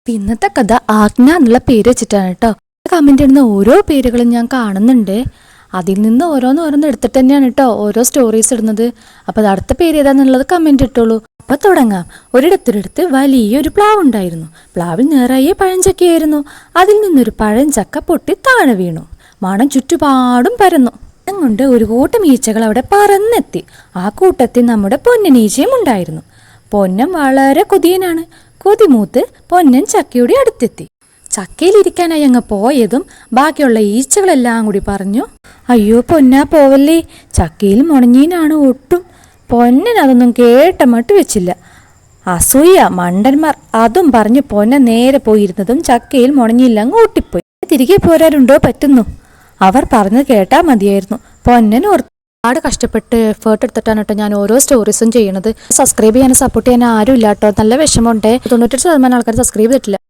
ഇന്നത്തെ കഥ ആജ്ഞ എന്നുള്ള പേര് വെച്ചിട്ടാണ് കേട്ടോ. കമന്റ് ഇടുന്ന ഓരോ പേരുകളും ഞാൻ കാണുന്നുണ്ട്. അതിൽ നിന്ന് ഓരോന്ന് എടുത്തിട്ട് തന്നെയാണ് കേട്ടോ ഓരോ സ്റ്റോറീസ് ഇടുന്നത്. അപ്പോൾ അത് അടുത്ത പേര് ഏതാന്നുള്ളത് കമന്റ് ഇട്ടോളൂ. അപ്പോൾ തുടങ്ങാം. ഒരിടത്തൊരിടത്ത് വലിയൊരു പ്ലാവ് ഉണ്ടായിരുന്നു. പ്ലാവിൽ നിറയെ പഴഞ്ചക്കയായിരുന്നു. അതിൽ നിന്നൊരു പഴഞ്ചക്ക പൊട്ടി താഴെ വീണു. മണം ചുറ്റുപാടും പരന്നു. കൊണ്ട് ഒരു കൂട്ടം ഈച്ചകൾ അവിടെ പറന്നെത്തി. ആ കൂട്ടത്തിൽ നമ്മുടെ പൊന്നനീച്ചയും ഉണ്ടായിരുന്നു. പൊന്നൻ വളരെ കൊതിയനാണ്. കൊതിമൂത്ത് പൊന്നൻ ചക്കയുടെ അടുത്തെത്തി. ചക്കയിലിരിക്കാനായി അങ്ങ് പോയതും ബാക്കിയുള്ള ഈച്ചകളെല്ലാം കൂടി പറഞ്ഞു, അയ്യോ പൊന്നാ പോവല്ലേ, ചക്കയിൽ മുണഞ്ഞീനാണ് ഒട്ടും. പൊന്നൻ അതൊന്നും കേട്ട മട്ട് വെച്ചില്ല. അസൂയ മണ്ടന്മാർ. അതും പറഞ്ഞ് പൊന്നൻ നേരെ പോയിരുന്നതും ചക്കയിൽ മുണഞ്ഞില്ലങ്ങ് ഓട്ടിപ്പോയി. തിരികെ പോരാറുണ്ടോ പറ്റുന്നു. അവർ പറഞ്ഞത് കേട്ടാൽ മതിയായിരുന്നു. പൊന്നൻ ഒരുപാട് കഷ്ടപ്പെട്ട് എഫേർട്ട് എടുത്തിട്ടാണ് കേട്ടോ ഞാൻ ഓരോ സ്റ്റോറീസും ചെയ്യണത്. സബ്സ്ക്രൈബ് ചെയ്യാനും സപ്പോർട്ട് ചെയ്യാനും ആരും ഇല്ല കേട്ടോ. നല്ല വിഷമമുണ്ട്. 98% ആൾക്കാർ സബ്സ്ക്രൈബ് ചെയ്തിട്ടില്ല.